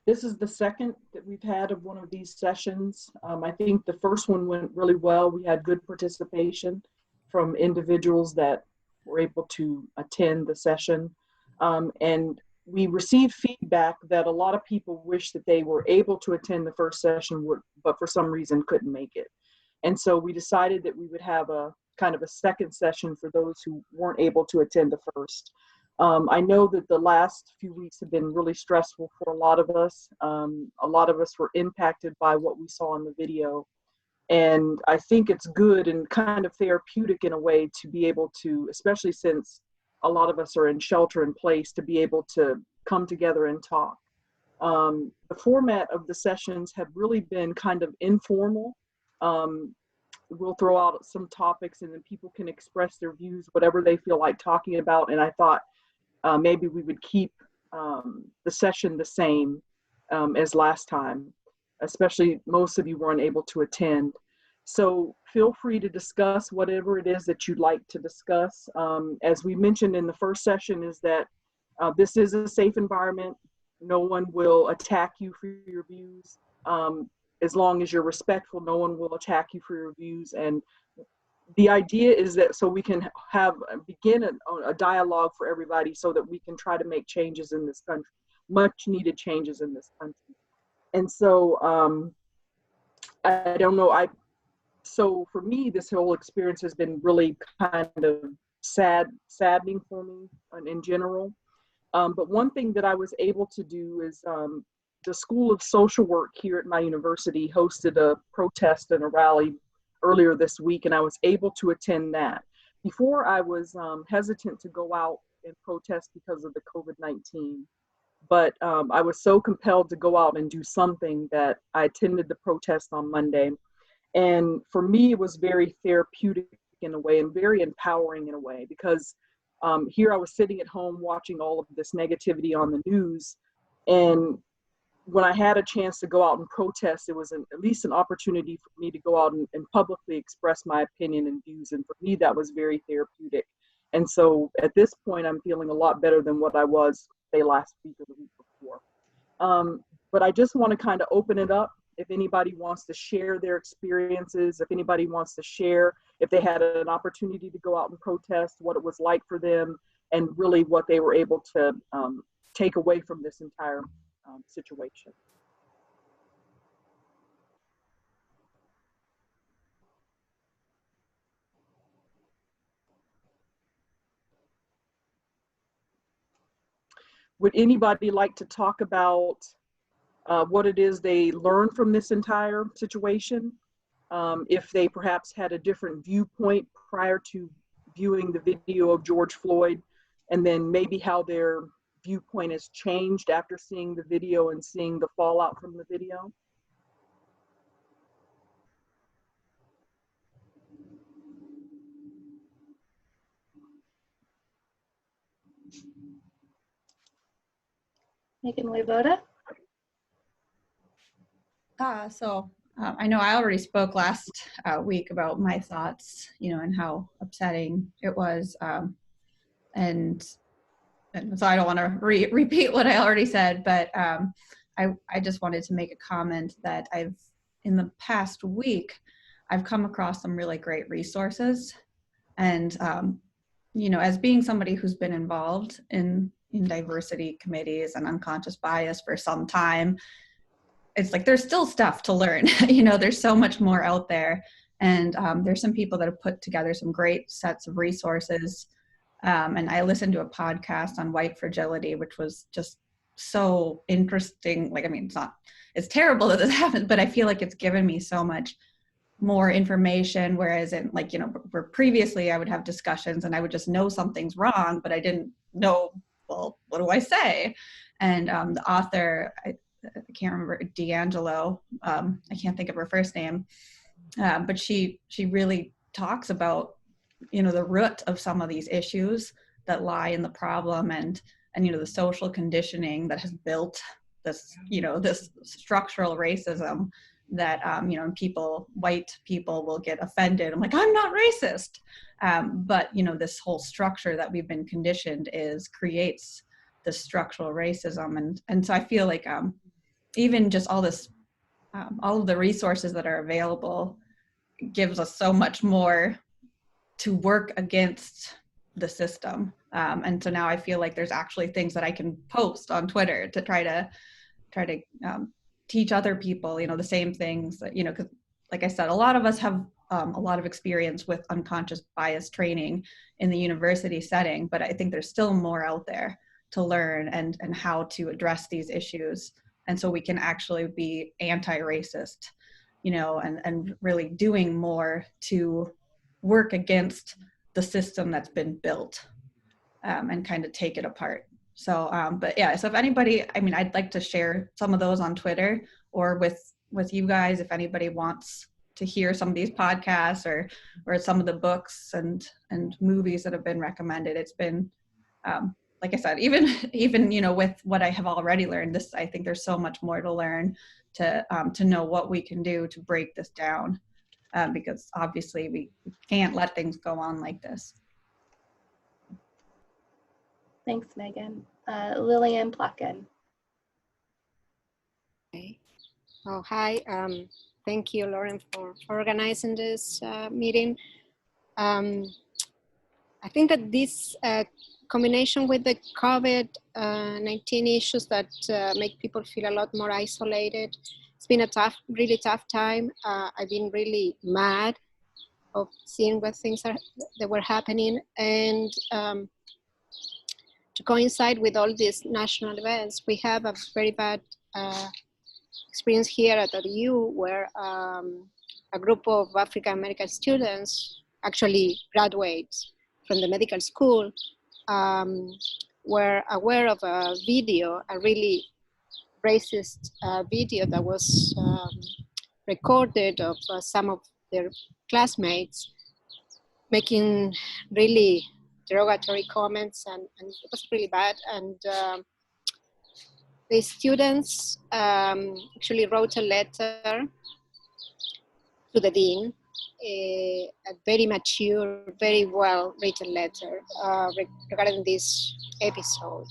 This is the second that we've had of one of these sessions. I think the first one went really well. We had good participation from individuals that were able to attend the session. And we received feedback that a lot of people wish that they were able to attend the first session, but for some reason couldn't make it. And so we decided that we would have a kind of a second session for those who weren't able to attend the first. I know that the last few weeks have been really stressful for a lot of us. A lot of us were impacted by what we saw in the video. And I think it's good and kind of therapeutic in a way to be able to, especially since a lot of us are in shelter in place, to be able to come together and talk. The format of the sessions have really been kind of informal. We'll throw out some topics and then people can express their views, whatever they feel like talking about. And I thought maybe we would keep the session the same as last time, especially most of you were unable to attend. So feel free to discuss whatever it is that you'd like to discuss. As we mentioned in the first session, is that this is a safe environment. No one will attack you for your views. As long as you're respectful, no one will attack you for your views. And the idea is that so we can begin a dialogue for everybody so that we can try to make changes in this country, much needed changes in this country. And so I don't know, so for me, this whole experience has been really kind of saddening for me in general. But one thing that I was able to do is the School of Social Work here at my university hosted a protest and a rally earlier this week, and I was able to attend that. Before, I was hesitant to go out and protest because of the COVID-19, but I was so compelled to go out and do something that I attended the protest on Monday. And for me, it was very therapeutic in a way and very empowering in a way, because here I was sitting at home watching all of this negativity on the news, and when I had a chance to go out and protest, it was at least an opportunity for me to go out and publicly express my opinion and views. And for me, that was very therapeutic. And so at this point, I'm feeling a lot better than what I was, say, last week or the week before. But I just want to kind of open it up. If anybody wants to share their experiences, if anybody wants to share, if they had an opportunity to go out and protest, what it was like for them, and really what they were able to take away from this entire situation. Would anybody like to talk about what it is they learned from this entire situation? If they perhaps had a different viewpoint prior to viewing the video of George Floyd, and then maybe how their viewpoint has changed after seeing the video and seeing the fallout from the video? Megan Wayboda? I know I already spoke last week about my thoughts, and how upsetting it was. And so I don't want to repeat what I already said, but I just wanted to make a comment that in the past week, I've come across some really great resources. And, as being somebody who's been involved in diversity committees and unconscious bias for some time, it's like there's still stuff to learn. There's so much more out there. And there's some people that have put together some great sets of resources. And I listened to a podcast on white fragility, which was just so interesting. It's terrible that this happened, but I feel like it's given me so much more information. Whereas where previously I would have discussions and I would just know something's wrong, but I didn't know, well, what do I say? And the author, I can't remember, D'Angelo, I can't think of her first name, but she really talks about, the root of some of these issues that lie in the problem and the social conditioning that has built this, this structural racism that, white people will get offended. I'm like, I'm not racist. But, this whole structure that we've been conditioned creates this structural racism. And so I feel like even just all this, all of the resources that are available gives us so much more to work against the system. And so now I feel like there's actually things that I can post on Twitter to try to teach other people, the same things that, because like I said, a lot of us have a lot of experience with unconscious bias training in the university setting, but I think there's still more out there to learn and how to address these issues. And so we can actually be anti-racist, and really doing more to work against the system that's been built, and kind of take it apart. So, but yeah, so if anybody, I'd like to share some of those on Twitter or with you guys, if anybody wants to hear some of these podcasts or some of the books and movies that have been recommended. It's been, like I said, even with what I have already learned, I think there's so much more to learn to know what we can do to break this down, because obviously we can't let things go on like this. Thanks, Megan. Lillian Plotkin. Okay. Oh, hi. Thank you, Lauren, for organizing this meeting. I think that this combination with the COVID-19 issues that make people feel a lot more isolated, it's been a really tough time. I've been really mad of seeing what things that were happening, and to coincide with all these national events, we have a very bad experience here at U, where a group of African American students, actually graduates from the medical school, were aware of a video, a really racist video that was recorded of some of their classmates making really derogatory comments, and it was really bad. And the students actually wrote a letter to the dean, a very mature, very well written letter regarding this episode.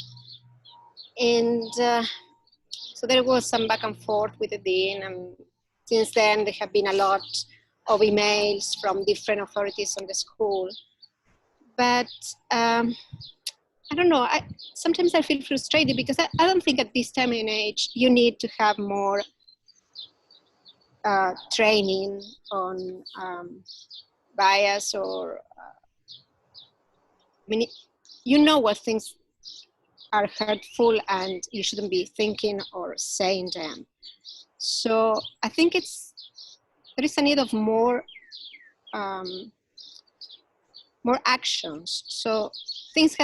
And so there was some back and forth with the dean, and since then there have been a lot of emails from different authorities on the school. But I don't know, sometimes I feel frustrated because I don't think at this time and age you need to have more training on bias, or you know what things are hurtful and you shouldn't be thinking or saying them. So I think there is a need of more actions. So things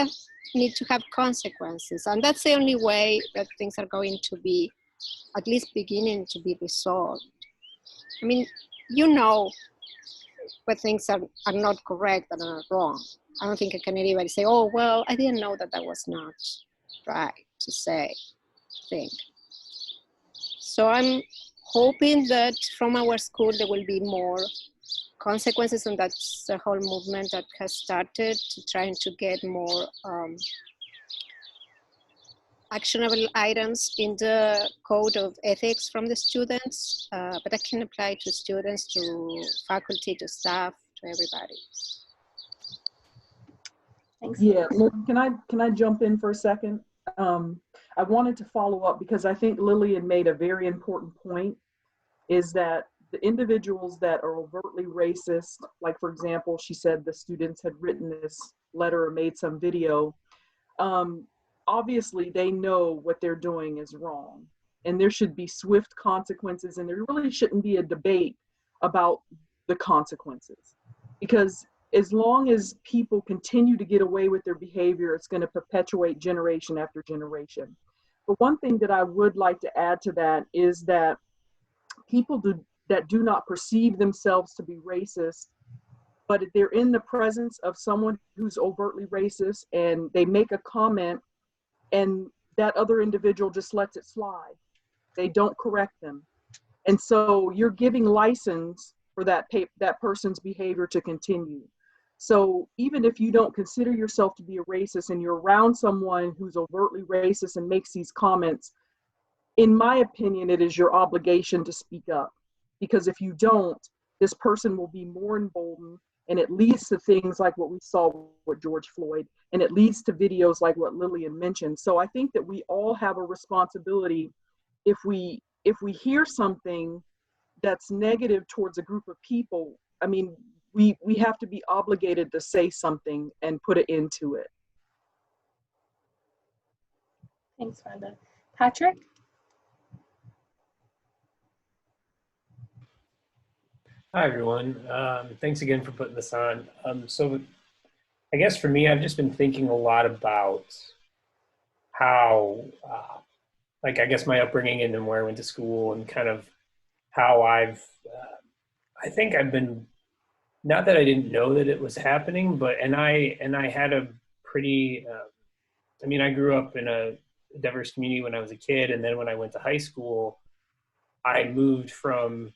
need to have consequences, and that's the only way that things are going to be at least beginning to be resolved. You know when things are not correct and are wrong. I don't think anybody say, oh, well, I didn't know that was not right to say, think. So I'm hoping that from our school there will be more consequences, and that's the whole movement that has started to trying to get more actionable items in the code of ethics from the students, but that can apply to students, to faculty, to staff, to everybody. Thanks. Yeah, look, can I jump in for a second? I wanted to follow up because I think Lillian made a very important point, is that the individuals that are overtly racist, like for example, she said the students had written this letter or made some video, obviously they know what they're doing is wrong, and there should be swift consequences, and there really shouldn't be a debate about the consequences, because as long as people continue to get away with their behavior, it's going to perpetuate generation after generation. But one thing that I would like to add to that is that people that do not perceive themselves to be racist, but if they're in the presence of someone who's overtly racist and they make a comment and that other individual just lets it slide, they don't correct them. And so you're giving license for that person's behavior to continue. So even if you don't consider yourself to be a racist and you're around someone who's overtly racist and makes these comments, in my opinion, it is your obligation to speak up, because if you don't, this person will be more emboldened, and it leads to things like what we saw with George Floyd, and it leads to videos like what Lillian mentioned. So I think that we all have a responsibility. If we hear something that's negative towards a group of people, I mean, we have to be obligated to say something and put it into it. Thanks, Rhonda. Patrick? Hi, everyone. Thanks again for putting this on. So I guess for me, I've just been thinking a lot about how, I guess my upbringing and then where I went to school, and kind of how I think I've been, not that I didn't know that it was happening, but, and I had a pretty, I mean, I grew up in a diverse community when I was a kid. And then when I went to high school, I moved from,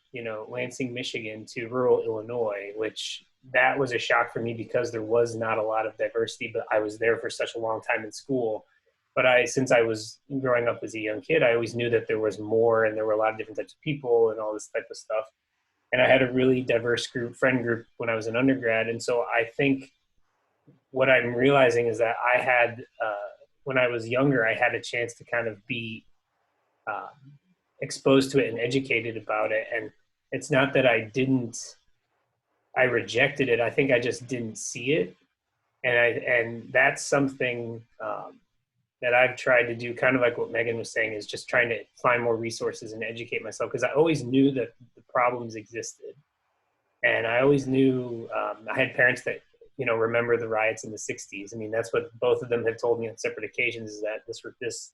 Lansing, Michigan to rural Illinois, which that was a shock for me because there was not a lot of diversity, but I was there for such a long time in school. But since I was growing up as a young kid, I always knew that there was more, and there were a lot of different types of people and all this type of stuff. And I had a really diverse friend group when I was an undergrad. And so I think what I'm realizing is that I had, when I was younger, I had a chance to kind of be exposed to it and educated about it. And it's not that I rejected it. I think I just didn't see it. And that's something that I've tried to do, kind of like what Megan was saying, is just trying to find more resources and educate myself, because I always knew that the problems existed. And I always knew, I had parents that, remember the riots in the 60s. I mean, that's what both of them have told me on separate occasions, is that this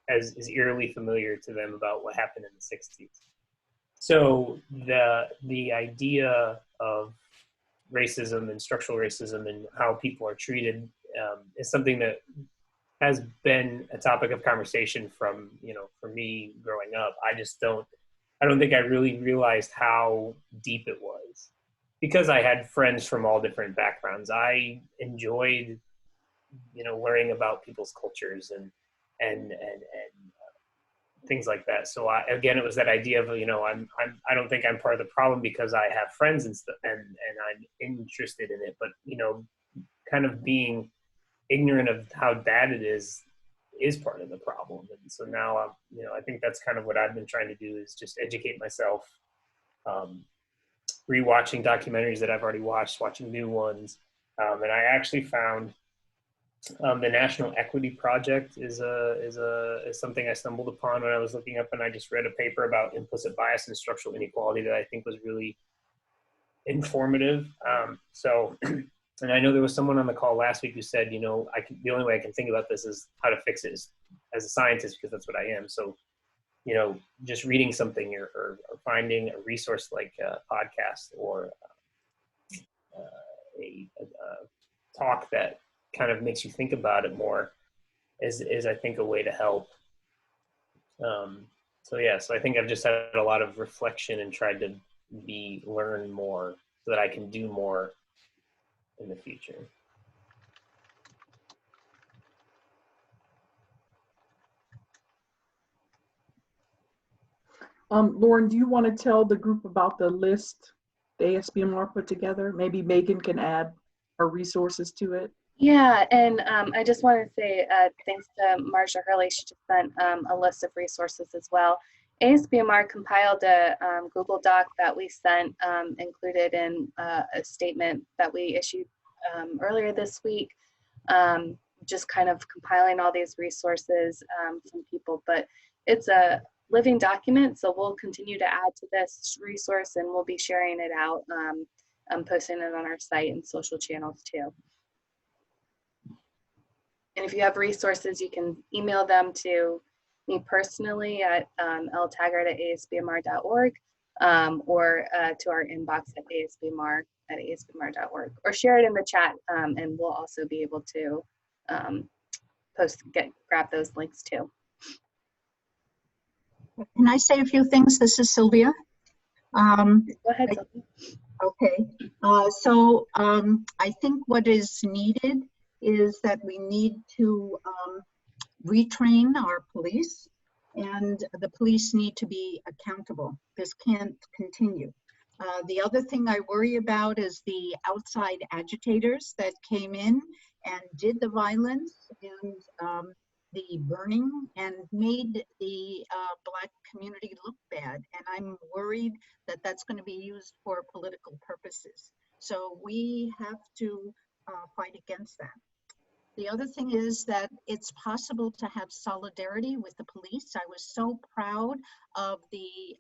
is eerily familiar to them about what happened in the 60s. So the idea of racism and structural racism and how people are treated is something that has been a topic of conversation from, for me growing up. I don't think I really realized how deep it was, because I had friends from all different backgrounds. I enjoyed, learning about people's cultures and things like that. So again, it was that idea of, I don't think I'm part of the problem because I have friends and stuff, and I'm interested in it, but, kind of being ignorant of how bad it is part of the problem. And so now, I think that's kind of what I've been trying to do, is just educate myself, rewatching documentaries that I've already watched, watching new ones. And I actually found the National Equity Project is something I stumbled upon when I was looking up, and I just read a paper about implicit bias and structural inequality that I think was really informative. And I know there was someone on the call last week who said, the only way I can think about this is how to fix it as a scientist, because that's what I am. So, just reading something or finding a resource like a podcast or a talk that kind of makes you think about it more is I think a way to help. So I think I've just had a lot of reflection and tried to learn more so that I can do more in the future. Lauren, do you want to tell the group about the list the ASBMR put together? Maybe Megan can add her resources to it. Yeah, and I just want to say thanks to Marcia Hurley. She just sent a list of resources as well. ASBMR compiled a Google Doc that we sent, included in a statement that we issued earlier this week, just kind of compiling all these resources from people. But it's a living document, so we'll continue to add to this resource, and we'll be sharing it out, posting it on our site and social channels too. And if you have resources, you can email them to me personally at ltaggart@asbmr.org, or to our inbox at asbmr@asbmr.org, or share it in the chat, and we'll also be able to grab those links too. Can I say a few things? This is Sylvia. Go ahead, Sylvia. Okay. I think what is needed is that we need to retrain our police and the police need to be accountable. This can't continue. The other thing I worry about is the outside agitators that came in and did the violence and the burning and made the Black community look bad. And I'm worried that that's going to be used for political purposes. So we have to fight against that. The other thing is that it's possible to have solidarity with the police. I was so proud of the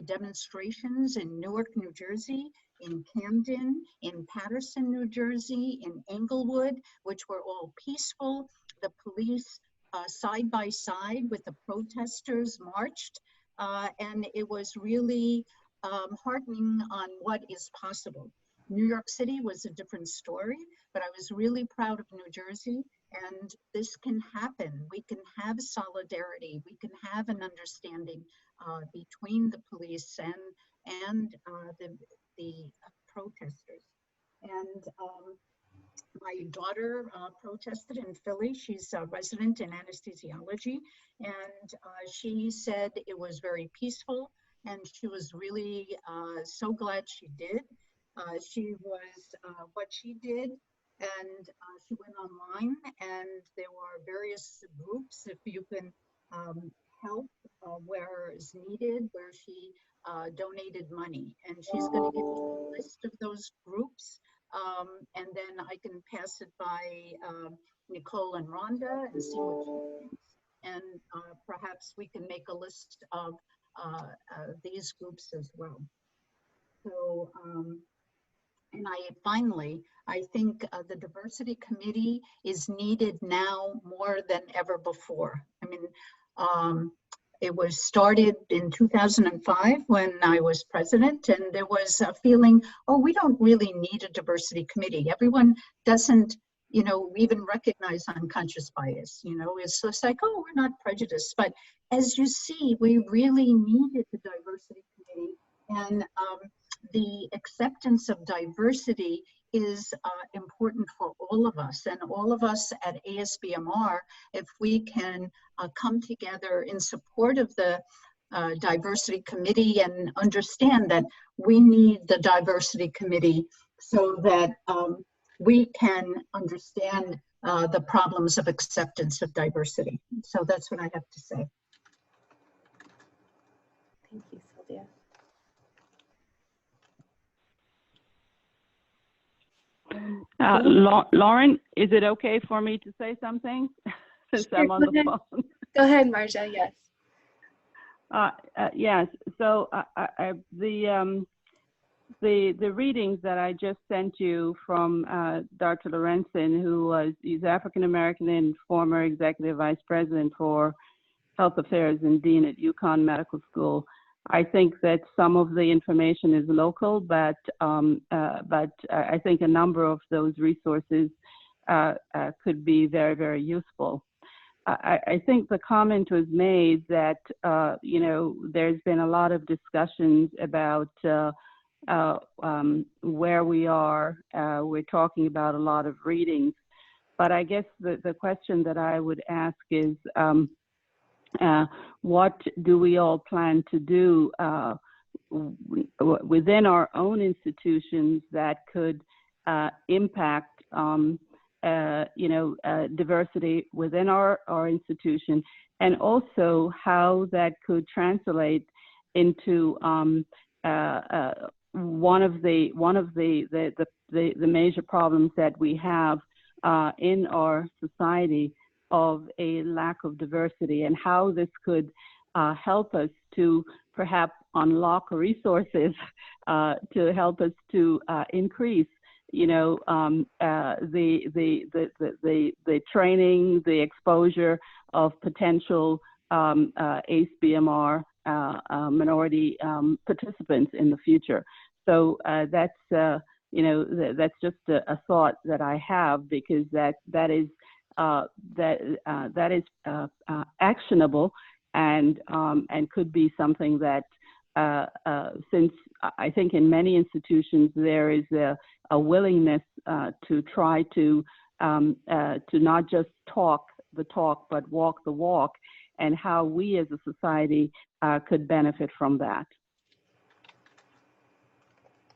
demonstrations in Newark, New Jersey, in Camden, in Paterson, New Jersey, in Englewood, which were all peaceful. The police side by side with the protesters marched, and it was really heartening on what is possible. New York City was a different story, but I was really proud of New Jersey, and this can happen. We can have solidarity. We can have an understanding between the police and the protesters. And my daughter protested in Philly. She's a resident in anesthesiology, and she said it was very peaceful, and she was really so glad she did. She was what she did, and she went online, and there were various groups if you can help where is needed, where she donated money, and she's going to give me a list of those groups, and then I can pass it by Nicole and Rhonda and see what she thinks, and perhaps we can make a list of these groups as well. So. And I think the diversity committee is needed now more than ever before. I mean, it was started in 2005 when I was president, and there was a feeling, oh, we don't really need a diversity committee. Everyone doesn't, you know, even recognize unconscious bias. You know, it's just like, oh, we're not prejudiced. But as you see, we really needed the diversity committee, and the acceptance of diversity is important for all of us, and all of us at ASBMR, if we can come together in support of the diversity committee and understand that we need the diversity committee so that we can understand the problems of acceptance of diversity. So that's what I have to say. Thank you, Sylvia. Lauren, is it okay for me to say something since Sure, I'm on the phone? Go ahead, Marja, yes. Yes, so the readings that I just sent you from Dr. Lorenzen, he's African-American and former executive vice president for health affairs and dean at UConn Medical School. I think that some of the information is local, but I think a number of those resources could be very, very useful. I think the comment was made that, you know, there's been a lot of discussions about where we are. We're talking about a lot of readings, but I guess the question that I would ask is, what do we all plan to do within our own institutions that could impact, you know, diversity within our institution, and also how that could translate into one of the major problems that we have in our society of a lack of diversity, and how this could help us to perhaps unlock resources to help us to increase, you know, the training, the exposure of potential ASBMR minority participants in the future. So that's you know, that's just a thought that I have, because that is actionable and could be something that, since I think in many institutions there is a willingness to try to not just talk the talk but walk the walk, and how we as a society could benefit from that.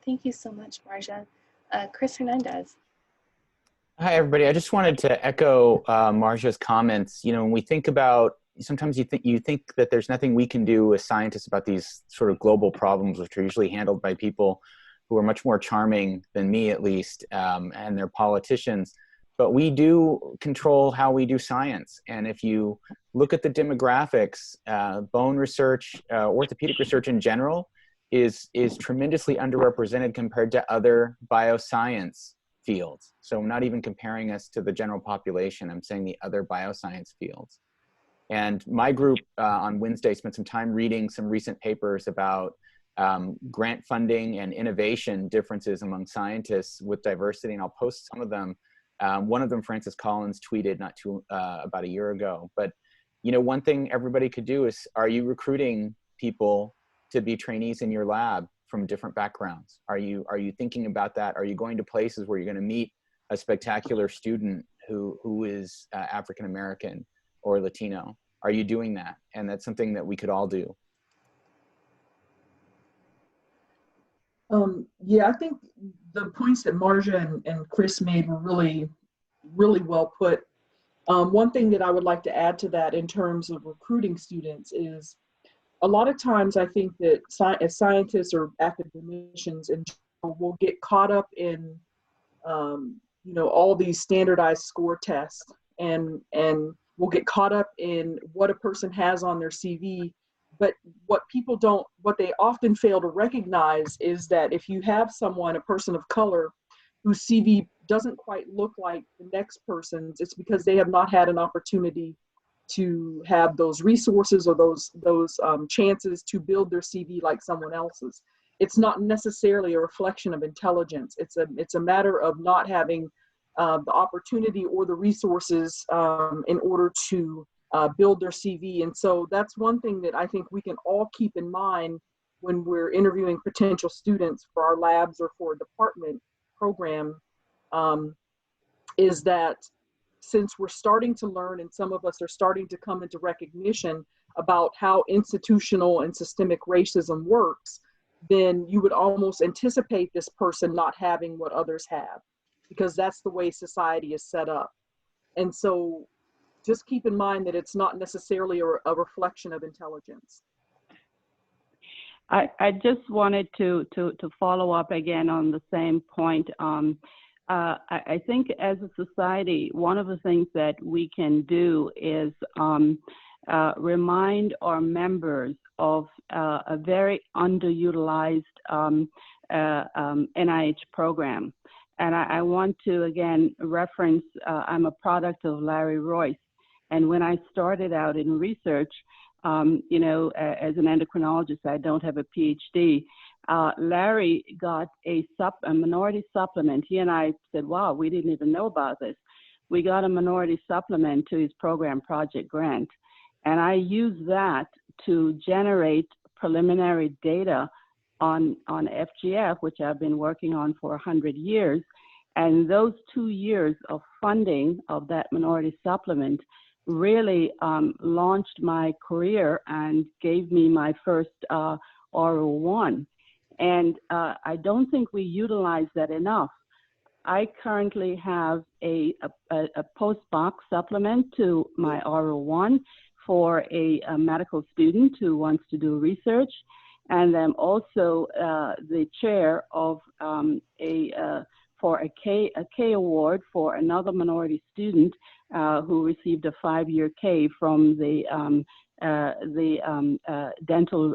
Thank you so much, Marja. Chris Hernandez. Hi, everybody. I just wanted to echo Marja's comments. You know, when we think about, sometimes you think that there's nothing we can do as scientists about these sort of global problems, which are usually handled by people who are much more charming than me, at least, and they're politicians. But we do control how we do science. And if you look at the demographics, bone research, orthopedic research in general is tremendously underrepresented compared to other bioscience fields. So I'm not even comparing us to the general population. I'm saying the other bioscience fields. And my group on Wednesday spent some time reading some recent papers about grant funding and innovation differences among scientists with diversity, and I'll post some of them. One of them, Francis Collins, tweeted about a year ago. But you know, one thing everybody could do is, are you recruiting people to be trainees in your lab from different backgrounds? Are you thinking about that? Are you going to places where you're going to meet a spectacular student who is African American or Latino? Are you doing that? And that's something that we could all do. Yeah, I think the points that Marja and Chris made were really, really well put. One thing that I would like to add to that in terms of recruiting students is, a lot of times I think that as scientists or academicians in general, will get caught up in you know, all these standardized score tests, and we'll get caught up in what a person has on their CV. But what they often fail to recognize is that if you have someone, a person of color, whose CV doesn't quite look like the next person's, it's because they have not had an opportunity to have those resources or those chances to build their CV like someone else's. It's not necessarily a reflection of intelligence. It's a matter of not having the opportunity or the resources in order to build their CV. And so that's one thing that I think we can all keep in mind when we're interviewing potential students for our labs or for a department program, is that since we're starting to learn, and some of us are starting to come into recognition about how institutional and systemic racism works, then you would almost anticipate this person not having what others have, because that's the way society is set up. And so just keep in mind that it's not necessarily a reflection of intelligence. I just wanted to follow up again on the same point. I think as a society, one of the things that we can do is remind our members of a very underutilized NIH program. And I want to, again, reference, I'm a product of Larry Royce. And when I started out in research, you know, as an endocrinologist, I don't have a PhD. Larry got a minority supplement. He and I said, wow, we didn't even know about this. We got a minority supplement to his program project grant. And I used that to generate preliminary data on FGF, which I've been working on for 100 years. And those 2 years of funding of that minority supplement really launched my career and gave me my first R01. And I don't think we utilize that enough. I currently have a post-box supplement to my R01 for a medical student who wants to do research. And I'm also the chair of for a K award for another minority student who received a 5-year K from the dental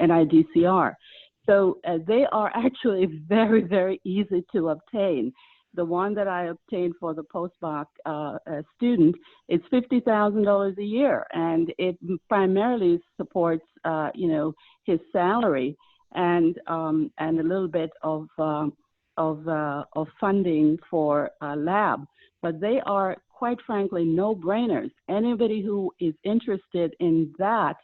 NIDCR. So they are actually very, very easy to obtain. The one that I obtained for the postdoc student is $50,000 a year, and it primarily supports, you know, his salary and a little bit of funding for a lab. But they are, quite frankly, no-brainers. Anybody who is interested in that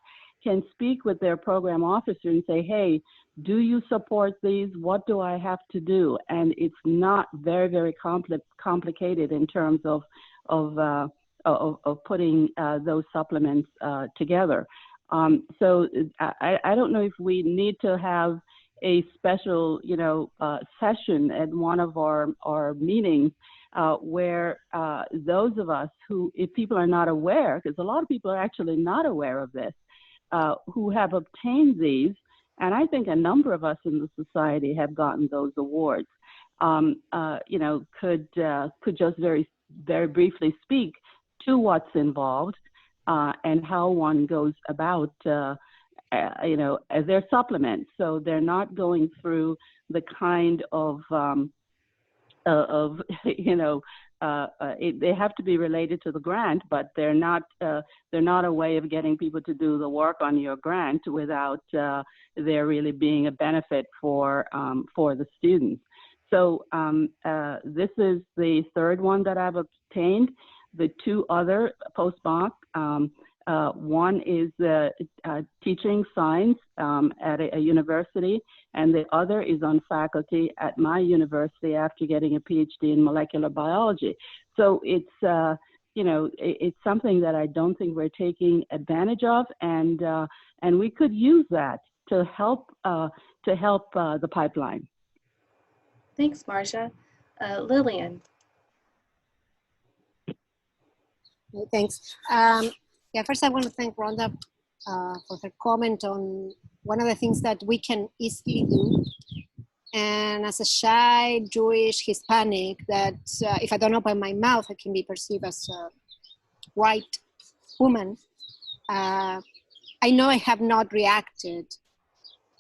can speak with their program officer and say, hey, do you support these? What do I have to do? And it's not very, very complicated in terms of of putting those supplements together. So I don't know if we need to have a special, session at one of our meetings where those of us who, if people are not aware, because a lot of people are actually not aware of this, who have obtained these, and I think a number of us in the society have gotten those awards, could just very, very briefly speak to what's involved and how one goes about, as their supplements. So they're not going through the kind of they have to be related to the grant, but they're not a way of getting people to do the work on your grant without there really being a benefit for the students. So this is the third one that I've obtained. The two other postdoc, one is teaching science at a university, and the other is on faculty at my university after getting a PhD in molecular biology. So it's it's something that I don't think we're taking advantage of, and we could use that to help the pipeline. Thanks, Marcia. Lillian. Thanks. First I want to thank Rhonda for her comment on one of the things that we can easily do. And as a shy, Jewish, Hispanic, that if I don't open my mouth, I can be perceived as a white woman. I know I have not reacted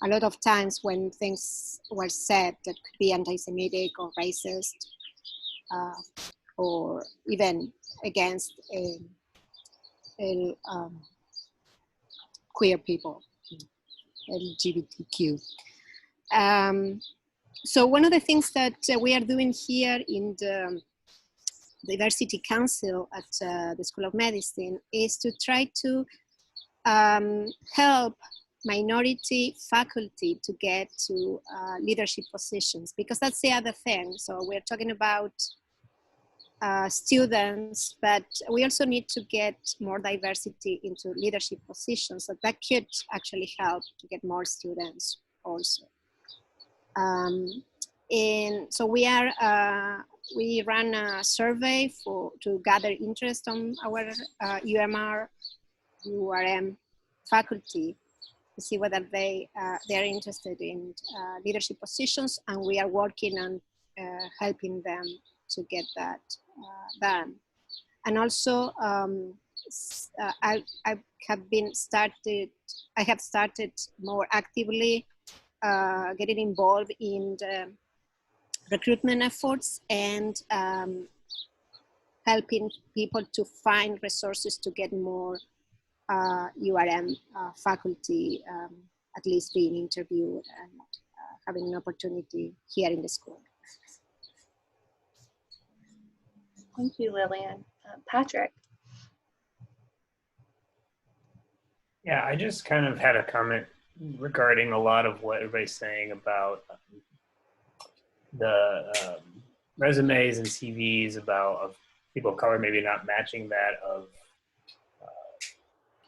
a lot of times when things were said that could be anti-Semitic or racist, or even against queer people, LGBTQ. So one of the things that we are doing here in the Diversity Council at the School of Medicine is to try to help minority faculty to get to leadership positions, because that's the other thing. So we're talking about students, but we also need to get more diversity into leadership positions. So that could actually help to get more students also. And so we ran a survey to gather interest on our URM faculty to see whether they're interested in leadership positions, and we are working on helping them to get that done. And also, I have started more actively getting involved in the recruitment efforts and helping people to find resources to get more URM faculty, at least being interviewed and having an opportunity here in the school. Thank you, Lillian. Patrick. Yeah, I just kind of had a comment regarding a lot of what everybody's saying about the resumes and CVs of people of color maybe not matching that of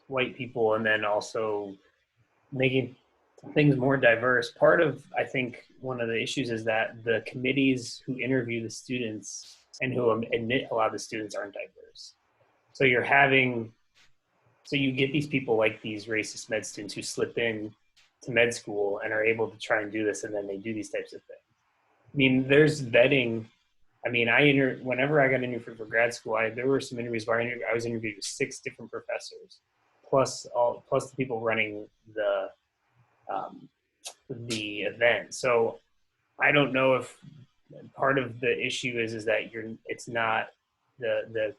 white people, and then also making things more diverse. Part of, I think, one of the issues is that the committees who interview the students and who admit a lot of the students aren't diverse. So you get these people like these racist med students who slip in to med school and are able to try and do this, and then they do these types of things. I mean, there's vetting. I mean, whenever I got interviewed for grad school, there were some interviews where I was interviewed with 6 different professors, plus the people running the event. So I don't know if part of the issue is that it's not the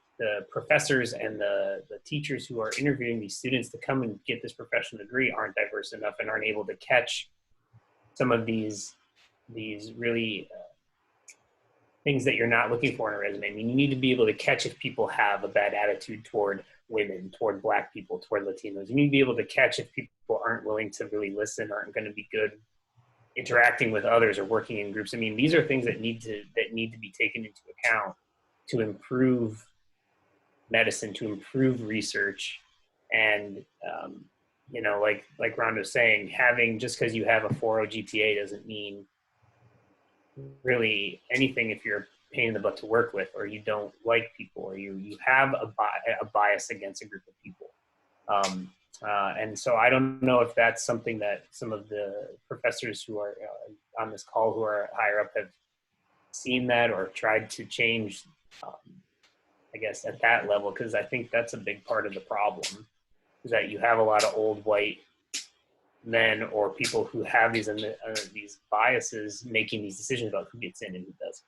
professors and the teachers who are interviewing these students to come and get this professional degree aren't diverse enough and aren't able to catch some of these really things that you're not looking for in a resume. I mean, you need to be able to catch if people have a bad attitude toward women, toward Black people, toward Latinos. You need to be able to catch if people aren't willing to really listen, aren't going to be good interacting with others or working in groups. I mean, these are things that need to be taken into account to improve medicine to improve research. And, you know, like Rhonda was saying, having, just because you have a 4.0 GPA doesn't mean really anything if you're a pain in the butt to work with, or you don't like people, or you have a bias against a group of people. And so I don't know if that's something that some of the professors who are on this call who are higher up have seen that or tried to change, I guess, at that level, because I think that's a big part of the problem, is that you have a lot of old white men or people who have these biases making these decisions about who gets in and who doesn't.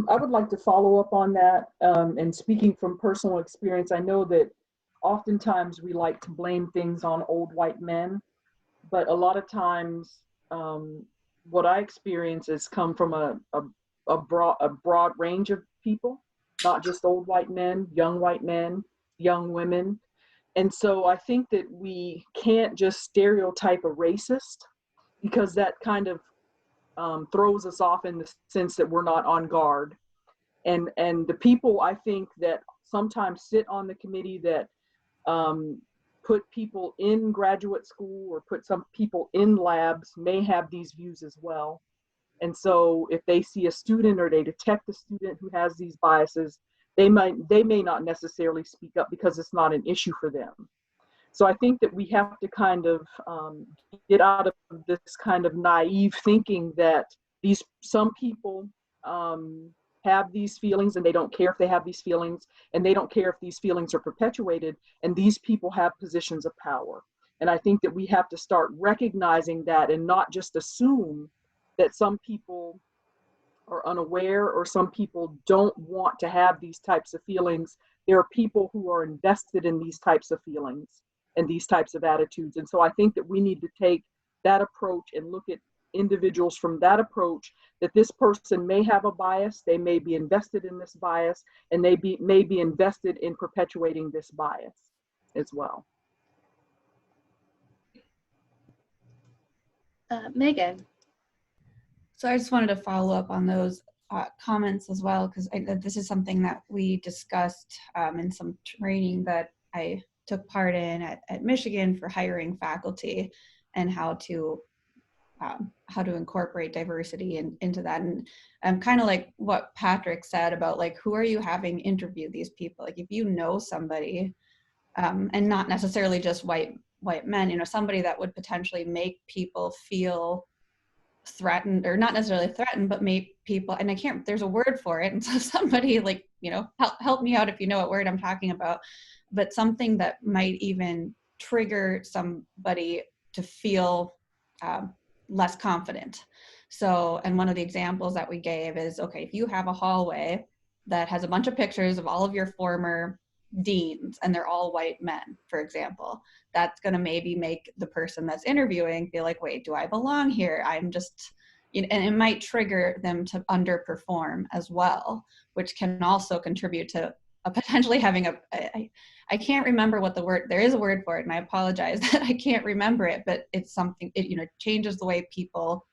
I would like to follow up on that. And speaking from personal experience, I know that oftentimes we like to blame things on old white men, but a lot of times what I experience has come from a broad range of people, not just old white men, young women. And so I think that we can't just stereotype a racist, because that kind of throws us off in the sense that we're not on guard. And the people, I think, that sometimes sit on the committee that put people in graduate school or put some people in labs may have these views as well. And so if they see a student or they detect a student who has these biases, they may not necessarily speak up because it's not an issue for them. So I think that we have to kind of get out of this kind of naive thinking that some people have these feelings and they don't care if they have these feelings, and they don't care if these feelings are perpetuated, and these people have positions of power. And I think that we have to start recognizing that and not just assume that some people are unaware or some people don't want to have these types of feelings. There are people who are invested in these types of feelings and these types of attitudes. And so I think that we need to take that approach and look at individuals from that approach, that this person may have a bias, they may be invested in this bias, and they may be invested in perpetuating this bias as well. Megan. So I just wanted to follow up on those comments as well, because this is something that we discussed in some training that I took part in at Michigan for hiring faculty, and how to incorporate diversity into that. And kind of like what Patrick said about, like, who are you having interview these people? Like, if you know somebody, and not necessarily just white men, you know, somebody that would potentially make people feel threatened, or not necessarily threatened, but make people, and there's a word for it, and so somebody, like, you know, help me out if you know what word I'm talking about, but something that might even trigger somebody to feel less confident. So, and one of the examples that we gave is, okay, if you have a hallway that has a bunch of pictures of all of your former deans and they're all white men, for example, that's going to maybe make the person that's interviewing feel like, wait, do I belong here? I'm just, you know, and it might trigger them to underperform as well, which can also contribute to potentially having I can't remember what the word, there is a word for it, and I apologize that I can't remember it, but it's something, it, you know, changes the way people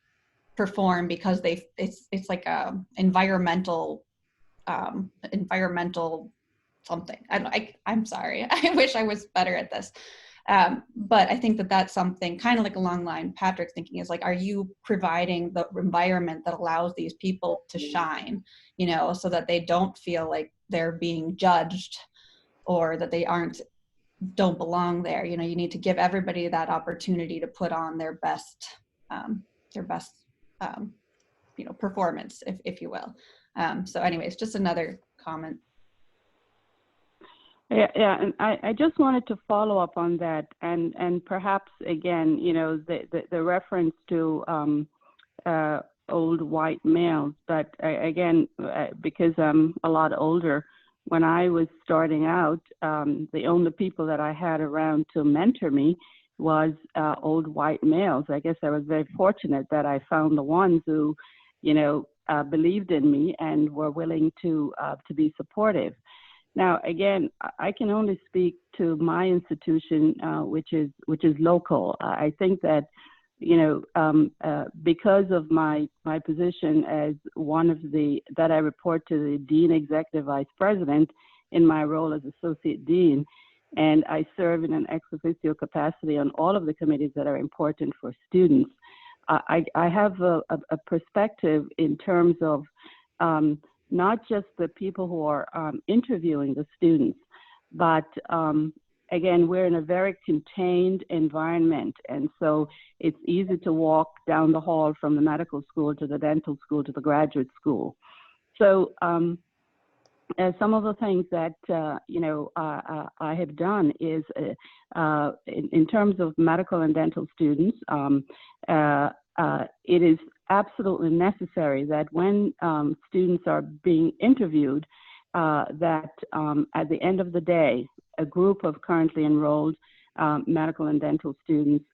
perform, because it's like a environmental something. I'm sorry. I wish I was better at this. But I think that that's something kind of like along the line Patrick's thinking, is like, are you providing the environment that allows these people to shine, you know, so that they don't feel like they're being judged or that they don't belong there. You know, you need to give everybody that opportunity to put on their best you know, performance, if you will. So anyways, just another comment. Yeah, and I just wanted to follow up on that, and perhaps again, you know, the reference to old white males, but again, because I'm a lot older, when I was starting out, the only people that I had around to mentor me was old white males. I guess I was very fortunate that I found the ones who, you know, believed in me and were willing to be supportive. Now, again, I can only speak to my institution, which is local. I think that because of my position as one of that I report to the Dean Executive Vice President in my role as Associate Dean, and I serve in an ex officio capacity on all of the committees that are important for students. I have a perspective in terms of not just the people who are interviewing the students, but again, we're in a very contained environment, and so it's easy to walk down the hall from the medical school to the dental school to the graduate school. So some of the things that I have done is in terms of medical and dental students, it is absolutely necessary that when students are being interviewed, that at the end of the day, a group of currently enrolled medical and dental students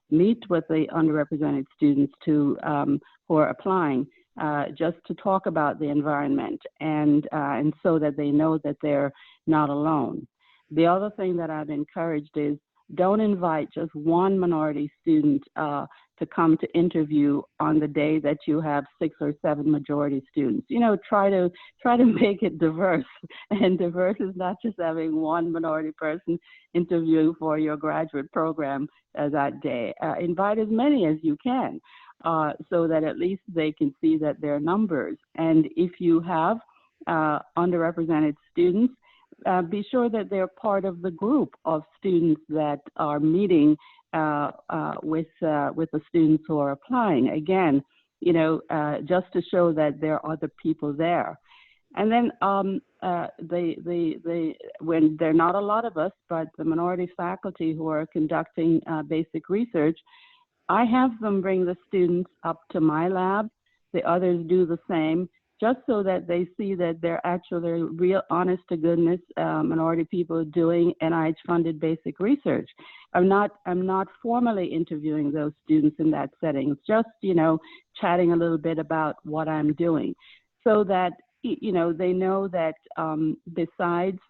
meet with the underrepresented students who are applying, just to talk about the environment and so that they know that they're not alone. The other thing that I've encouraged is don't invite just one minority student to come to interview on the day that you have 6 or 7 majority students. Try to make it diverse, and diverse is not just having one minority person interview for your graduate program that day. Invite as many as you can, so that at least they can see that there are numbers. And if you have underrepresented students, be sure that they're part of the group of students that are meeting with the students who are applying. Again, just to show that there are other people there. And then when there are not a lot of us, but the minority faculty who are conducting basic research, I have them bring the students up to my lab. The others do the same, just so that they see that they're actually real, honest to goodness minority people doing NIH-funded basic research. I'm not formally interviewing those students in that setting. It's just, chatting a little bit about what I'm doing, so that they know that besides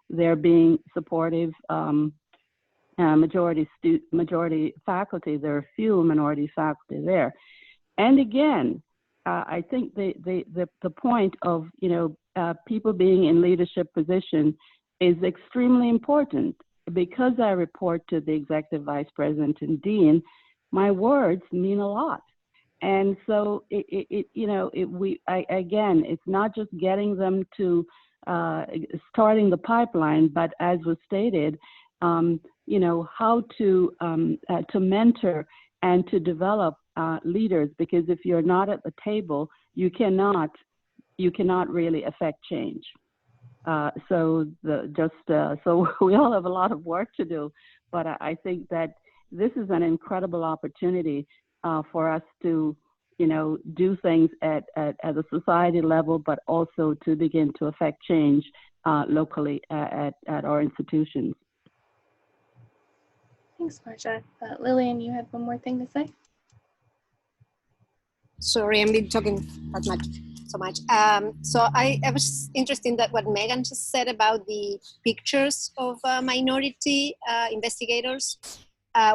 there being supportive majority faculty, there are few minority faculty there. And again, I think the point of people being in leadership position is extremely important. Because I report to the Executive Vice President and Dean, my words mean a lot. And so again, it's not just getting them to starting the pipeline, but as was stated, how to mentor and to develop leaders, because if you're not at the table, you cannot really affect change. So we all have a lot of work to do, but I think that this is an incredible opportunity for us to do things at a society level, but also to begin to affect change locally at our institutions. Thanks, Marcia. Lillian, you had one more thing to say? Sorry, I've been talking so much. So I was interested in that what Megan just said about the pictures of minority investigators.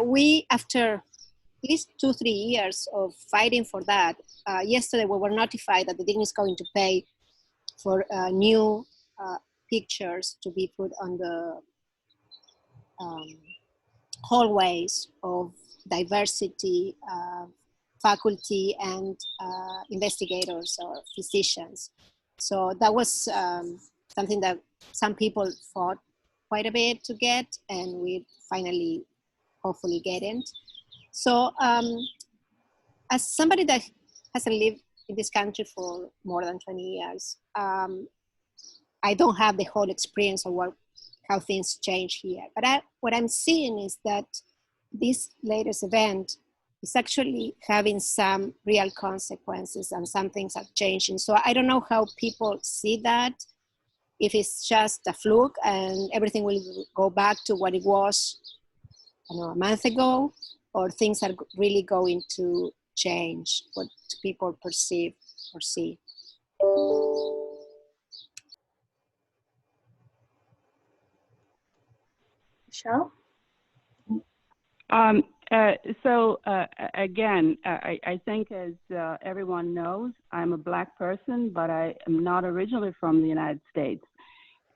We, after at least 2-3 years of fighting for that, yesterday we were notified that the dean is going to pay for new pictures to be put on the hallways of diversity faculty and investigators or physicians. So that was something that some people fought quite a bit to get, and we finally hopefully get it. So as somebody that hasn't lived in this country for more than 20 years, I don't have the whole experience of how things change here. But what I'm seeing is that this latest event is actually having some real consequences, and some things are changing. So I don't know how people see that, if it's just a fluke and everything will go back to what it was, I don't know, a month ago, or things are really going to change what people perceive or see. Michelle? Again, I think as everyone knows, I'm a Black person, but I am not originally from the United States.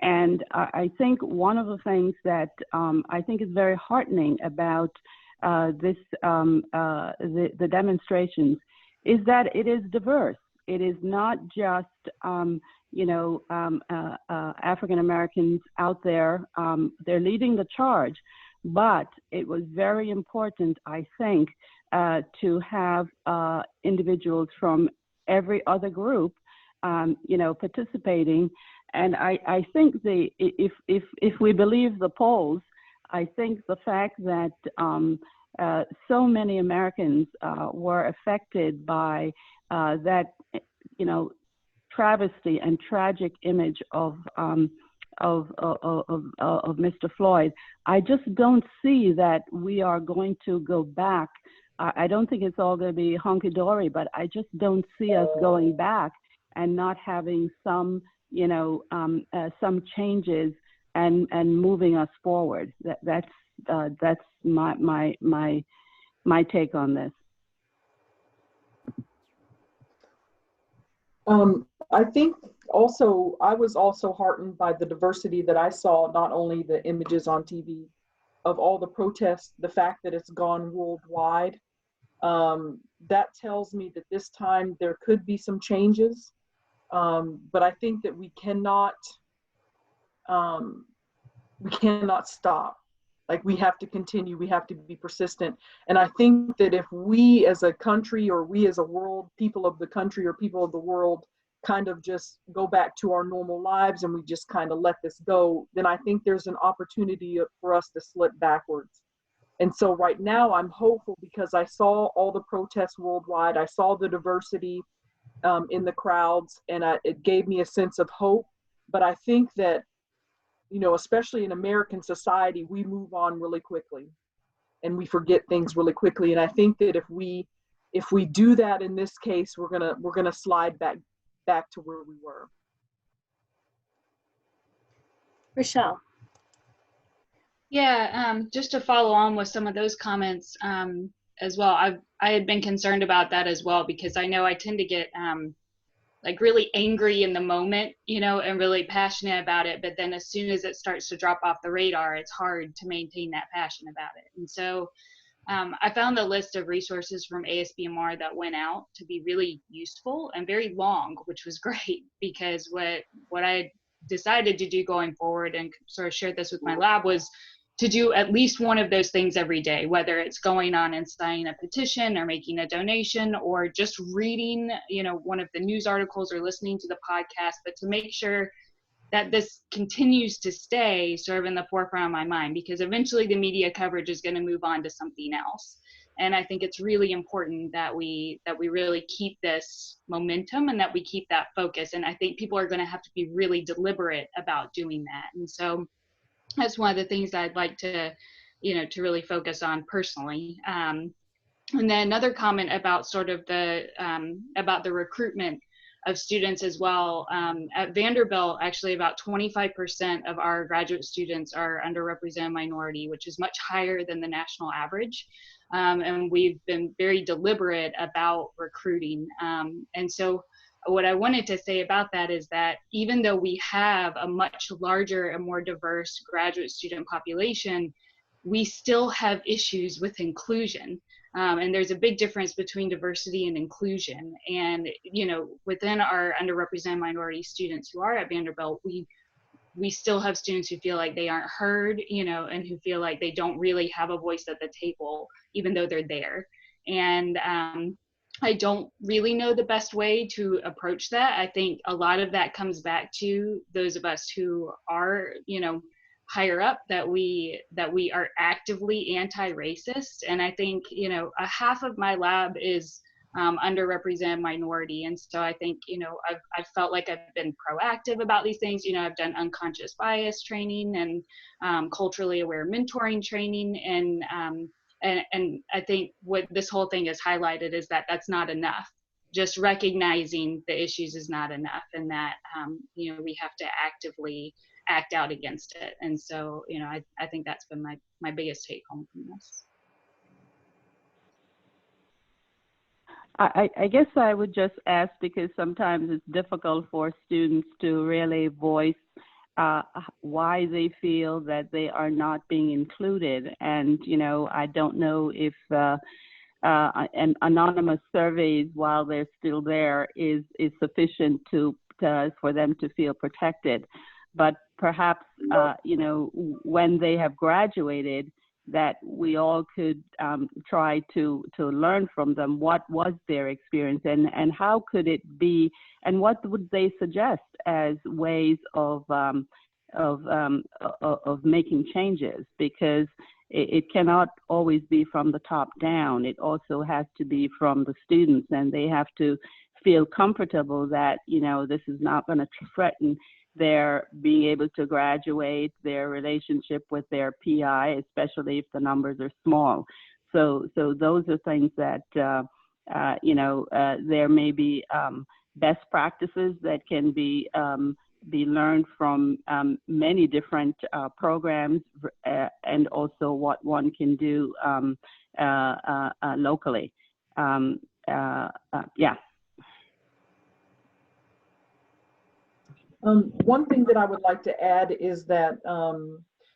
And I think one of the things that I think is very heartening about the demonstrations is that it is diverse. It is not just African Americans out there. They're leading the charge, but it was very important, I think, to have individuals from every other group, participating. And I think if we believe the polls, I think the fact that so many Americans were affected by that, travesty and tragic image of Mr. Floyd, I just don't see that we are going to go back. I don't think it's all going to be hunky-dory, but I just don't see us going back and not having some changes and moving us forward. That's my take on this. I think also, I was also heartened by the diversity that I saw, not only the images on TV of all the protests, the fact that it's gone worldwide. That tells me that this time there could be some changes. But I think that we cannot stop. Like, we have to continue, we have to be persistent. And I think that if we as a country, or we as a world, people of the country or people of the world, kind of just go back to our normal lives and we just kind of let this go, then I think there's an opportunity for us to slip backwards. And so right now I'm hopeful, because I saw all the protests worldwide, I saw the diversity in the crowds, and it gave me a sense of hope. But I think that, especially in American society, we move on really quickly and we forget things really quickly. And I think that if we do that in this case, we're gonna slide back to where we were. Rochelle. Yeah, just to follow on with some of those comments as well. I had been concerned about that as well, because I know I tend to get like really angry in the moment, and really passionate about it. But then as soon as it starts to drop off the radar, it's hard to maintain that passion about it. And so I found the list of resources from ASBMR that went out to be really useful and very long, which was great, because what I decided to do going forward, and sort of shared this with my lab, was to do at least one of those things every day, whether it's going on and signing a petition or making a donation or just reading, one of the news articles or listening to the podcast, but to make sure that this continues to stay sort of in the forefront of my mind, because eventually the media coverage is going to move on to something else. And I think it's really important that we really keep this momentum and that we keep that focus. And I think people are going to have to be really deliberate about doing that. And so that's one of the things I'd like to, to really focus on personally. And then another comment about sort of about the recruitment of students as well. At Vanderbilt, actually about 25% of our graduate students are underrepresented minority, which is much higher than the national average. And we've been very deliberate about recruiting. And so what I wanted to say about that is that even though we have a much larger and more diverse graduate student population, we still have issues with inclusion. And there's a big difference between diversity and inclusion. And, within our underrepresented minority students who are at Vanderbilt, we still have students who feel like they aren't heard, and who feel like they don't really have a voice at the table, even though they're there. And I don't really know the best way to approach that. I think a lot of that comes back to those of us who are, higher up, that we are actively anti-racist. And I think, a half of my lab is underrepresented minority. And so I think, I've felt like I've been proactive about these things. I've done unconscious bias training and culturally aware mentoring training. And I think what this whole thing has highlighted is that that's not enough. Just recognizing the issues is not enough, and that, we have to actively act out against it. And so, I think that's been my biggest take home from this. I guess I would just ask, because sometimes it's difficult for students to really voice why they feel that they are not being included. And, you know, I don't know if an anonymous surveys while they're still there is sufficient for them to feel protected. But perhaps, you know, when they have graduated, that we all could try to learn from them what was their experience, and how could it be, and what would they suggest as ways of making changes, because it cannot always be from the top down. It also has to be from the students, and they have to feel comfortable that, you know, this is not going to threaten their being able to graduate, their relationship with their PI, especially if the numbers are small. So those are things that, you know, there may be best practices that can be learned from many different programs, and also what one can do locally. Yeah. One thing that I would like to add is that,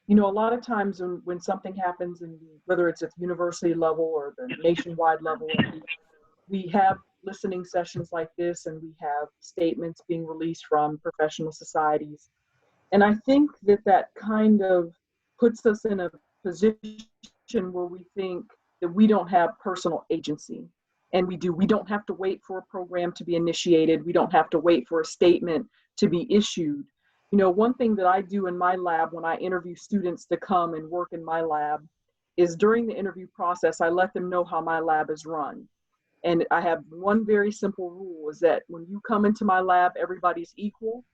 you know, a lot of times when something happens, and whether it's at the university level or the nationwide level, we have listening sessions like this, and we have statements being released from professional societies. And I think that kind of puts us in a position where we think that we don't have personal agency. And we do. We don't have to wait for a program to be initiated. We don't have to wait for a statement to be issued. You know, one thing that I do in my lab when I interview students to come and work in my lab is, during the interview process, I let them know how my lab is run. And I have one very simple rule, is that when you come into my lab, everybody's equal,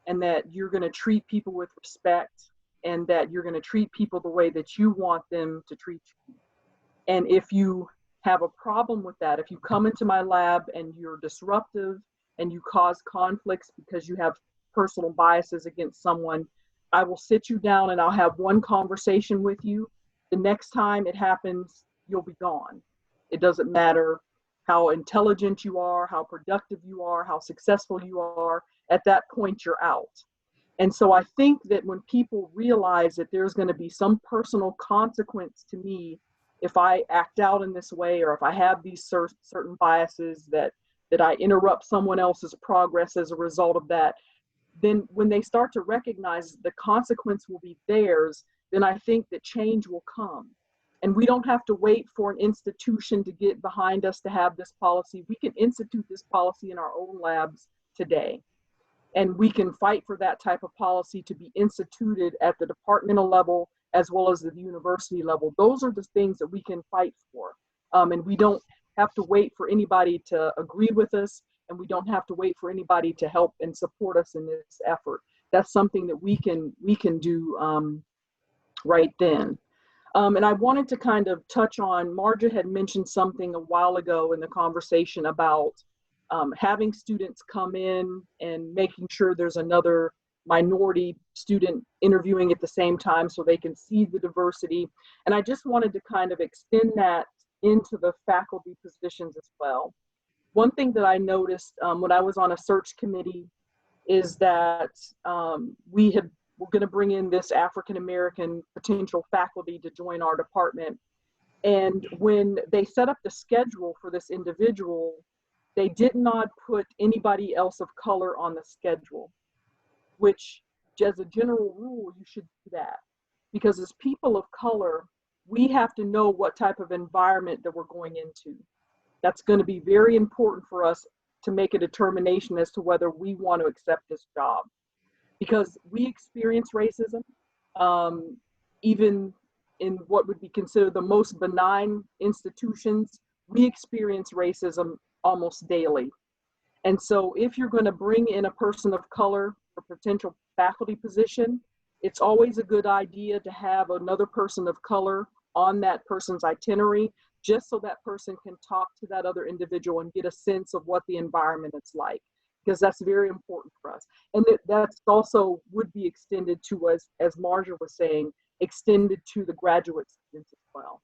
and that you're going to treat people with respect, and that you're going to treat people the way that you want them to treat you. And if you have a problem with that, if you come into my lab and you're disruptive and you cause conflicts because you have personal biases against someone, I will sit you down and I'll have one conversation with you. The next time it happens, you'll be gone. It doesn't matter how intelligent you are, how productive you are, how successful you are. At that point, you're out. And so I think that when people realize that there's going to be some personal consequence to me if I act out in this way, or if I have these certain biases, that I interrupt someone else's progress as a result of that, then when they start to recognize the consequence will be theirs, then I think that change will come. And we don't have to wait for an institution to get behind us to have this policy. We can institute this policy in our own labs today. And we can fight for that type of policy to be instituted at the departmental level as well as the university level. Those are the things that we can fight for. And we don't have to wait for anybody to agree with us, and we don't have to wait for anybody to help and support us in this effort. That's something that we can do right then. And I wanted to kind of touch on, Marja had mentioned something a while ago in the conversation about having students come in and making sure there's another minority student interviewing at the same time so they can see the diversity. And I just wanted to kind of extend that into the faculty positions as well. One thing that I noticed when I was on a search committee is that we're going to bring in this African-American potential faculty to join our department. And when they set up the schedule for this individual, they did not put anybody else of color on the schedule, which, as a general rule, you should do that. Because as people of color, we have to know what type of environment that we're going into. That's going to be very important for us to make a determination as to whether we want to accept this job. Because we experience racism, even in what would be considered the most benign institutions, we experience racism almost daily. And so if you're going to bring in a person of color for potential faculty position, it's always a good idea to have another person of color on that person's itinerary, just so that person can talk to that other individual and get a sense of what the environment is like, because that's very important for us. And that's also would be extended to us, as Marja was saying, extended to the graduate students as well.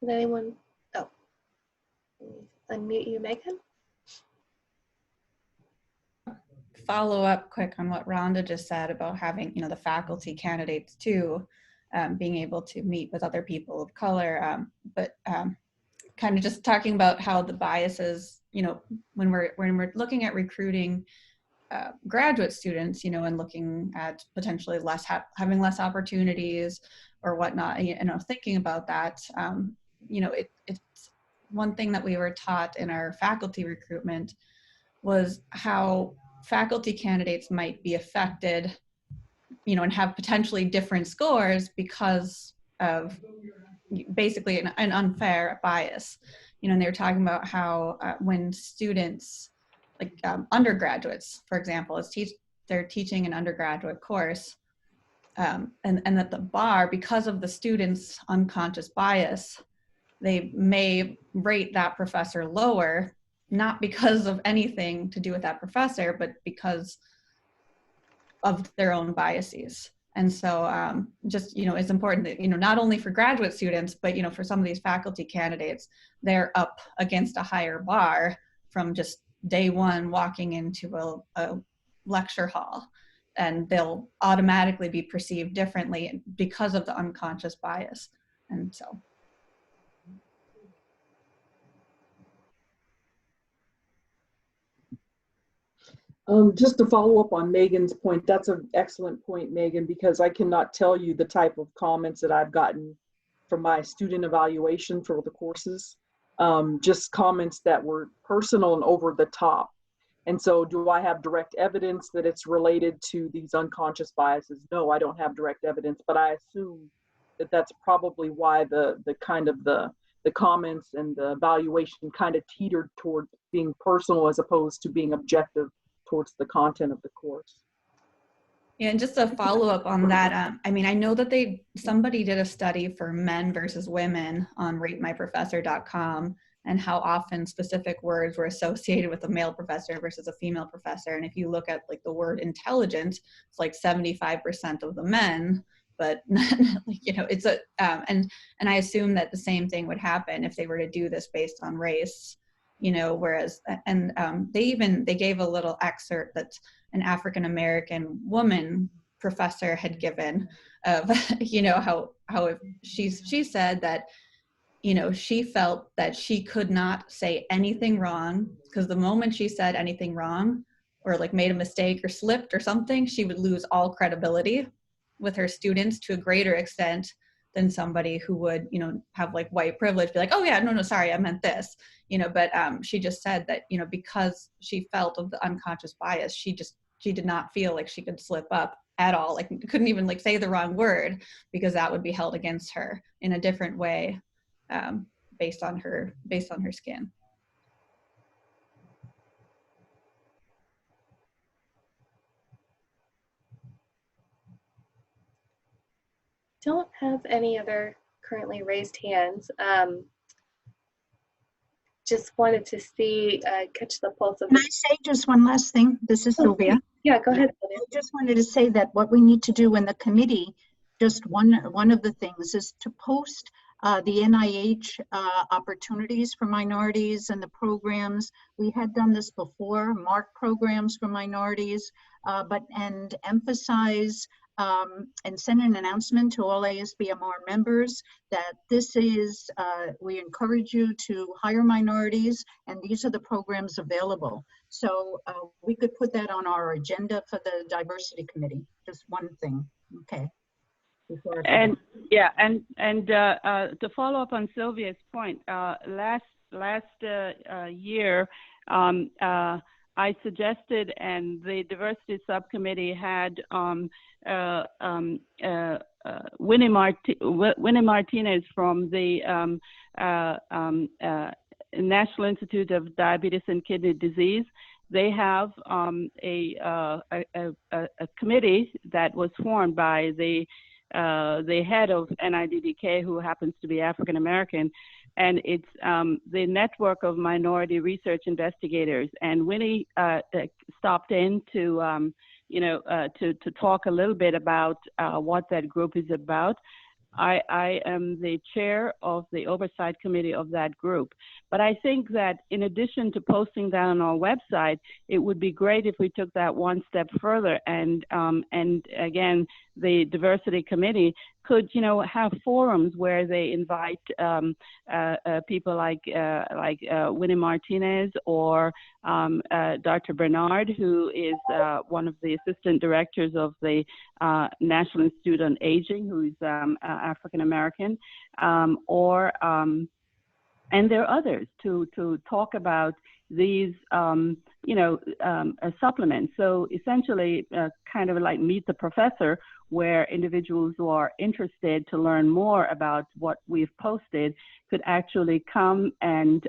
Did anyone, oh, unmute you, Megan? Follow up quick on what Rhonda just said about having, the faculty candidates too, being able to meet with other people of color, but kind of just talking about how the biases, when we're looking at recruiting graduate students, and looking at potentially having less opportunities or whatnot, thinking about that, it's one thing that we were taught in our faculty recruitment was how faculty candidates might be affected, and have potentially different scores because of basically an unfair bias. And they were talking about how when students, like undergraduates, for example, they're teaching an undergraduate course, and at the bar, because of the student's unconscious bias, they may rate that professor lower, not because of anything to do with that professor, but because of their own biases. And so just, it's important that, not only for graduate students, but, for some of these faculty candidates, they're up against a higher bar from just day one walking into a lecture hall, and they'll automatically be perceived differently because of the unconscious bias. And so. Just to follow up on Megan's point, that's an excellent point, Megan, because I cannot tell you the type of comments that I've gotten from my student evaluation for the courses, just comments that were personal and over the top. And so do I have direct evidence that it's related to these unconscious biases? No, I don't have direct evidence, but I assume that that's probably why the comments and the evaluation kind of teetered towards being personal as opposed to being objective towards the content of the course. Yeah, and just a follow up on that, I know that somebody did a study for men versus women on ratemyprofessor.com, and how often specific words were associated with a male professor versus a female professor. And if you look at like the word intelligent, it's like 75% of the men, but it's and I assume that the same thing would happen if they were to do this based on race. Whereas, and they gave a little excerpt that an African-American woman professor had given of, how she said that, she felt that she could not say anything wrong, because the moment she said anything wrong or like made a mistake or slipped or something, she would lose all credibility with her students to a greater extent than somebody who would, have like white privilege, be like, oh yeah, no, sorry, I meant this, but she just said that, because she felt of the unconscious bias, she did not feel like she could slip up at all. Like couldn't even like say the wrong word, because that would be held against her in a different way, based on her skin. Don't have any other currently raised hands. Just wanted to see, catch the pulse of. Can I say just one last thing? This is Sylvia. Yeah, go ahead, Sylvia. I just wanted to say that what we need to do in the committee, just one of the things is to post the NIH opportunities for minorities and the programs. We had done this before, mark programs for minorities, and emphasize and send an announcement to all ASBMR members that this is, we encourage you to hire minorities, and these are the programs available. So we could put that on our agenda for the diversity committee, just one thing, okay? And yeah, and to follow up on Sylvia's point, last year, I suggested, and the diversity subcommittee had Winnie Martinez from the National Institute of Diabetes and Kidney Disease. They have a committee that was formed by the head of NIDDK, who happens to be African American, and it's the network of minority research investigators. And Winnie stopped in to to talk a little bit about what that group is about. I am the chair of the oversight committee of that group. But I think that in addition to posting that on our website, it would be great if we took that one step further. And again, the diversity committee could, have forums where they invite people like Winnie Martinez or Dr. Bernard, who is one of the assistant directors of the National Institute on Aging, who's African American, and there are others to talk about these, supplements. So essentially, kind of like Meet the Professor, where individuals who are interested to learn more about what we've posted could actually come and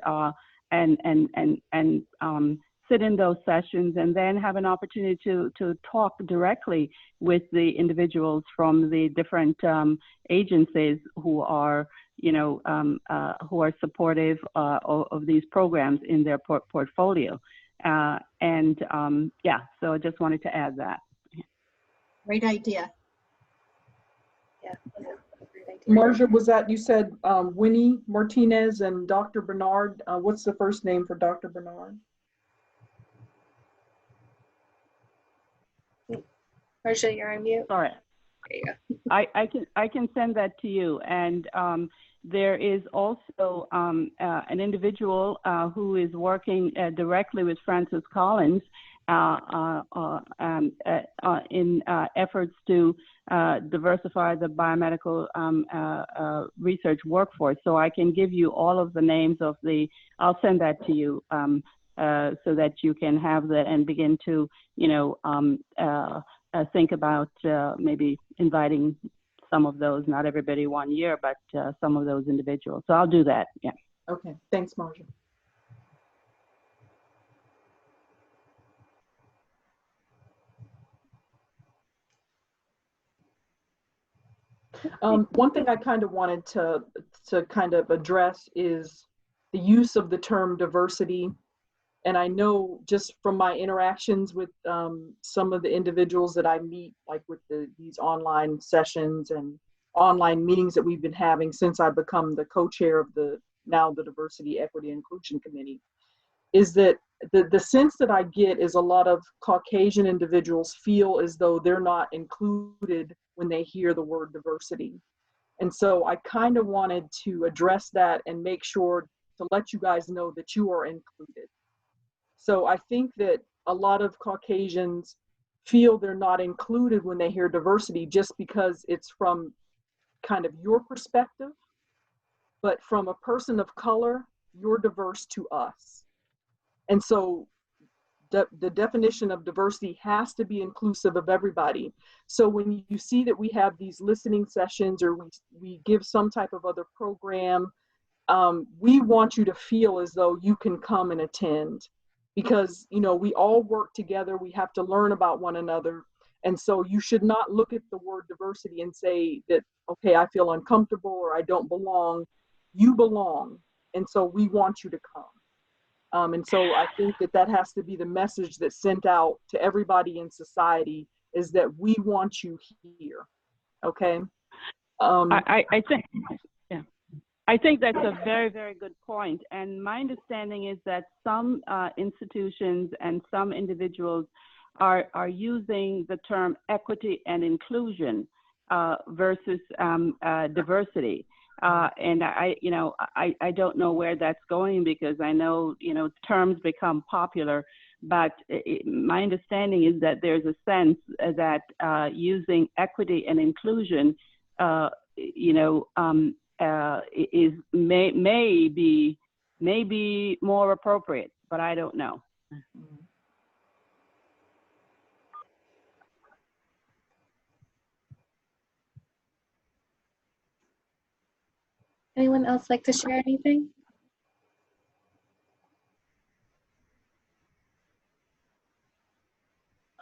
sit in those sessions and then have an opportunity to talk directly with the individuals from the different agencies who are supportive of these programs in their portfolio. So I just wanted to add that. Great idea. Yeah. Marcia, was that, you said Winnie Martinez and Dr. Bernard? What's the first name for Dr. Bernard? Marcia, you're on mute. Sorry. There you go. I can send that to you. And there is also an individual who is working directly with Francis Collins in efforts to diversify the biomedical research workforce. So I can give you all of the names of I'll send that to you so that you can have that and begin to, think about maybe inviting some of those, not everybody 1 year, but some of those individuals. So I'll do that, yeah. Okay, thanks, Marcia. One thing I kind of wanted to kind of address is the use of the term diversity. And I know just from my interactions with some of the individuals that I meet, like with these online sessions and online meetings that we've been having since I've become the co-chair of the Diversity, Equity, Inclusion Committee, is that the sense that I get is a lot of Caucasian individuals feel as though they're not included when they hear the word diversity. And so I kind of wanted to address that and make sure to let you guys know that you are included. So I think that a lot of Caucasians feel they're not included when they hear diversity just because it's from kind of your perspective, but from a person of color, you're diverse to us. And so the definition of diversity has to be inclusive of everybody. So when you see that we have these listening sessions or we give some type of other program, we want you to feel as though you can come and attend. Because, we all work together, we have to learn about one another. And so you should not look at the word diversity and say that, okay, I feel uncomfortable or I don't belong. You belong. And so we want you to come. And so I think that has to be the message that's sent out to everybody in society, is that we want you here. Okay. I think that's a very, very good point. And my understanding is that some institutions and some individuals are using the term equity and inclusion versus diversity. And I don't know where that's going, because I know, terms become popular, but my understanding is that there's a sense that using equity and inclusion, may be more appropriate, but I don't know. Anyone else like to share anything?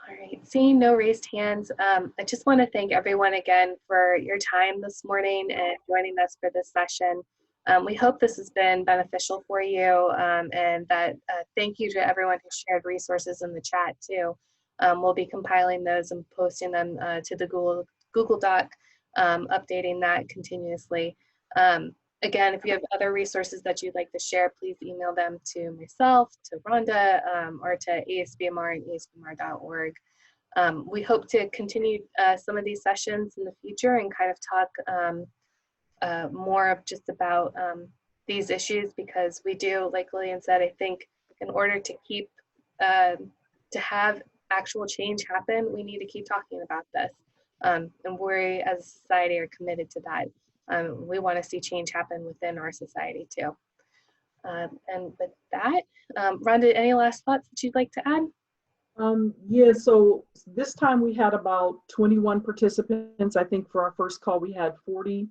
All right, seeing no raised hands, I just want to thank everyone again for your time this morning and joining us for this session. We hope this has been beneficial for you, and that thank you to everyone who shared resources in the chat too. We'll be compiling those and posting them to the Google Doc updating that continuously. Again, if you have other resources that you'd like to share, please email them to myself, to Rhonda, or to ASBMR and asbmr.org. We hope to continue some of these sessions in the future and kind of talk more of just about these issues, because we do, like Lillian said, I think in order to keep, to have actual change happen, we need to keep talking about this. And we as a society are committed to that. We want to see change happen within our society too. And with that, Rhonda, any last thoughts that you'd like to add? Yeah, so this time we had about 21 participants. I think for our first call we had 40.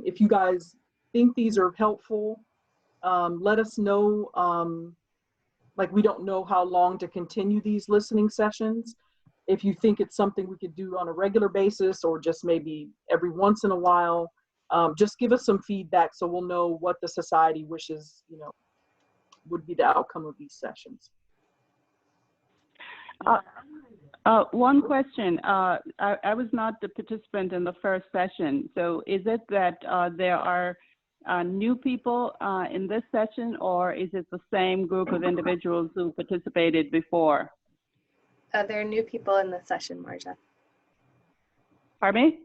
If you guys think these are helpful, let us know. Like, we don't know how long to continue these listening sessions. If you think it's something we could do on a regular basis or just maybe every once in a while, just give us some feedback so we'll know what the society wishes, you know, would be the outcome of these sessions. One question. I was not the participant in the first session. So is it that there are new people in this session, or is it the same group of individuals who participated before? There are new people in this session, Marja. Pardon me?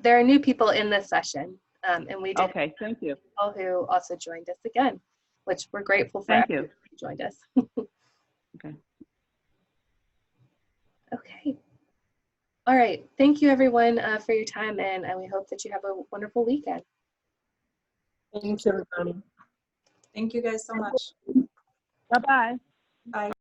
There are new people in this session, and we did. Okay, thank you. People who also joined us again, which we're grateful for. Thank you. Who joined us. Okay. Okay. All right. Thank you, everyone, for your time, and we hope that you have a wonderful weekend. Thanks, everybody. Thank you guys so much. Bye-bye. Bye.